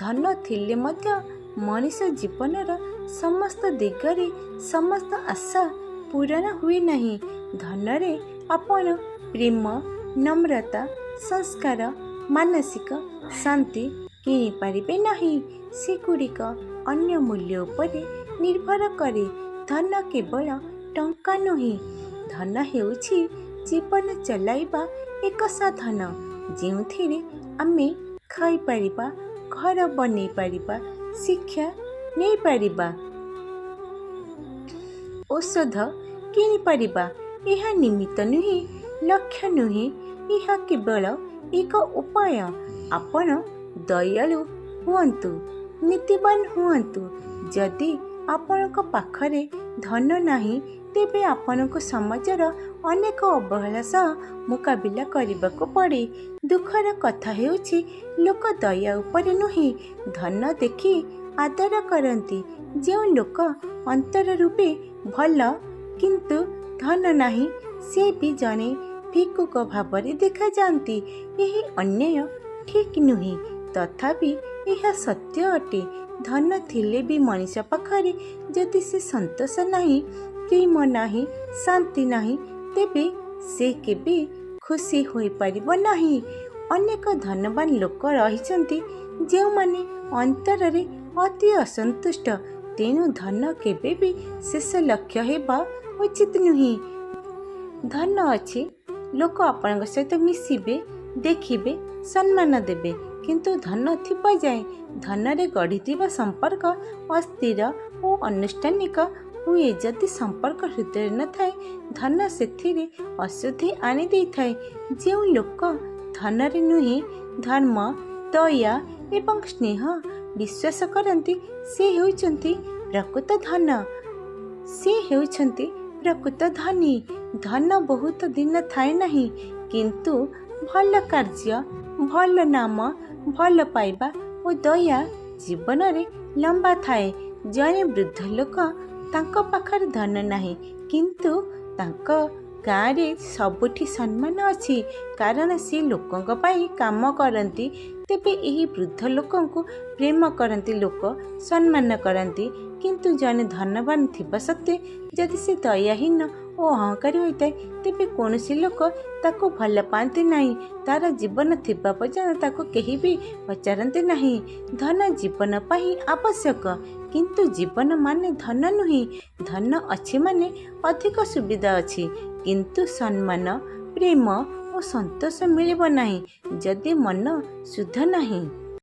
ଧନ ଥିଲେ ମଧ୍ୟ ମଣିଷ ଜୀବନର ସମସ୍ତ ଦିଗରେ ସମସ୍ତ ଆଶା ପୂରଣ ହୁଏ ନାହିଁ। ଧନରେ ଆପଣ ପ୍ରେମ, ନମ୍ରତା, ସଂସ୍କାର, ମାନସିକ ଶାନ୍ତି କିଣିପାରିବେ ନାହିଁ। ସେଗୁଡ଼ିକ ଅନ୍ୟ ମୂଲ୍ୟ ଉପରେ ନିର୍ଭର କରେ। ଧନ କେବଳ ଟଙ୍କା ନୁହେଁ, ଧନ ହେଉଛି ଜୀବନ ଚଲାଇବା ଏକ ସାଧନ, ଯେଉଁଥିରେ ଆମେ ଖାଇପାରିବା, ଘର ବନେଇ ପାରିବା, ଶିକ୍ଷା ନେଇପାରିବା, ଔଷଧ କିଣିପାରିବା। ଏହା ନିମିତ୍ତ ନୁହେଁ, ଲକ୍ଷ୍ୟ ନୁହେଁ, ଏହା କେବଳ ଏକ ଉପାୟ। ଆପଣ ଦୟାଳୁ ହୁଅନ୍ତୁ, ନୀତିବାନ ହୁଅନ୍ତୁ। ଯଦି ଆପଣଙ୍କ ପାଖରେ ଧନ ନାହିଁ, ତେବେ ଆପଣଙ୍କୁ ସମାଜର ଅନେକ ଅବହେଳା ସହ ମୁକାବିଲା କରିବାକୁ ପଡ଼େ। ଦୁଃଖର କଥା ହେଉଛି, ଲୋକ ଦୟା ଉପରେ ନୁହେଁ, ଧନ ଦେଖି ଆଦର କରନ୍ତି। ଯେଉଁ ଲୋକ ଅନ୍ତର ରୂପେ ଭଲ କିନ୍ତୁ ଧନ ନାହିଁ, ସେ ବି ଜଣେ ଭିକ୍ଷୁକ ଭାବରେ ଦେଖାଯାଆନ୍ତି। ଏହି ଅନ୍ୟାୟ ଠିକ୍ ନୁହେଁ, ତଥାପି ଏହା ସତ୍ୟ ଅଟେ। ଧନ ଥିଲେ ବି ମଣିଷ ପାଖରେ ଯଦି ସେ ସନ୍ତୋଷ ନାହିଁ, ପ୍ରେମ ନାହିଁ, ଶାନ୍ତି ନାହିଁ, ତେବେ ସେ କେବେ ଖୁସି ହୋଇପାରିବ ନାହିଁ। ଅନେକ ଧନବାନ ଲୋକ ରହିଛନ୍ତି ଯେଉଁମାନେ ଅନ୍ତରରେ ଅତି ଅସନ୍ତୁଷ୍ଟ। ତେଣୁ ଧନ କେବେ ବି ଶେଷ ଲକ୍ଷ୍ୟ ହେବା ଉଚିତ ନୁହେଁ। ଧନ ଅଛି, ଲୋକ ଆପଣଙ୍କ ସହିତ ମିଶିବେ, ଦେଖିବେ, ସମ୍ମାନ ଦେବେ, କିନ୍ତୁ ଧନ ଥିବା ଯାଏ ଧନରେ ଗଢ଼ିଥିବା ସମ୍ପର୍କ ଅସ୍ଥିର ଓ ଅନୁଷ୍ଠାନିକ ହୁଏ। ଯଦି ସମ୍ପର୍କ ହୃଦୟରେ ନଥାଏ, ଧନ ସେଥିରେ ଅଶୁଦ୍ଧି ଆଣି ଦେଇଥାଏ। ଯେଉଁ ଲୋକ ଧନରେ ନୁହେଁ, ଧର୍ମ, ଦୟା ଏବଂ ସ୍ନେହ ବିଶ୍ୱାସ କରନ୍ତି, ସେ ହେଉଛନ୍ତି ପ୍ରକୃତ ଧନ। ସେ ହେଉଛନ୍ତି ପ୍ରକୃତ ଧନୀ। ଧନ ବହୁତ ଦିନ ଥାଏ ନାହିଁ, କିନ୍ତୁ ଭଲ କାର୍ଯ୍ୟ, ଭଲ ନାମ, ଭଲ ପାଇବା ଓ ଦୟା ଜୀବନରେ ଲମ୍ବା ଥାଏ। ଜଣେ ବୃଦ୍ଧ ଲୋକ, ତାଙ୍କ ପାଖରେ ଧନ ନାହିଁ, କିନ୍ତୁ ତାଙ୍କ ଗାଁରେ ସବୁଠି ସମ୍ମାନ ଅଛି, କାରଣ ସେ ଲୋକଙ୍କ ପାଇଁ କାମ କରନ୍ତି। ତେବେ ଏହି ବୃଦ୍ଧ ଲୋକଙ୍କୁ ପ୍ରେମ କରନ୍ତି ଲୋକ, ସମ୍ମାନ କରନ୍ତି। କିନ୍ତୁ ଜଣେ ଧନବାନ ଥିବା ସତ୍ତ୍ୱେ ଯଦି ସେ ଦୟାହୀନ ଓ ଅହଂକାରୀ ହୋଇଥାଏ, ତେବେ କୌଣସି ଲୋକ ତାକୁ ଭଲ ପାଆନ୍ତି ନାହିଁ। ତାର ଜୀବନ ଥିବା ପର୍ଯ୍ୟନ୍ତ ତାକୁ କେହି ବି ପଚାରନ୍ତି ନାହିଁ। ଧନ ଜୀବନ ପାଇଁ ଆବଶ୍ୟକ, କିନ୍ତୁ ଜୀବନ ମାନେ ଧନ ନୁହେଁ। ଧନ ଅଛି ମାନେ ଅଧିକ ସୁବିଧା ଅଛି, କିନ୍ତୁ ସମ୍ମାନ, ପ୍ରେମ ଓ ସନ୍ତୋଷ ମିଳିବ ନାହିଁ ଯଦି ମନ ଶୁଦ୍ଧ ନାହିଁ।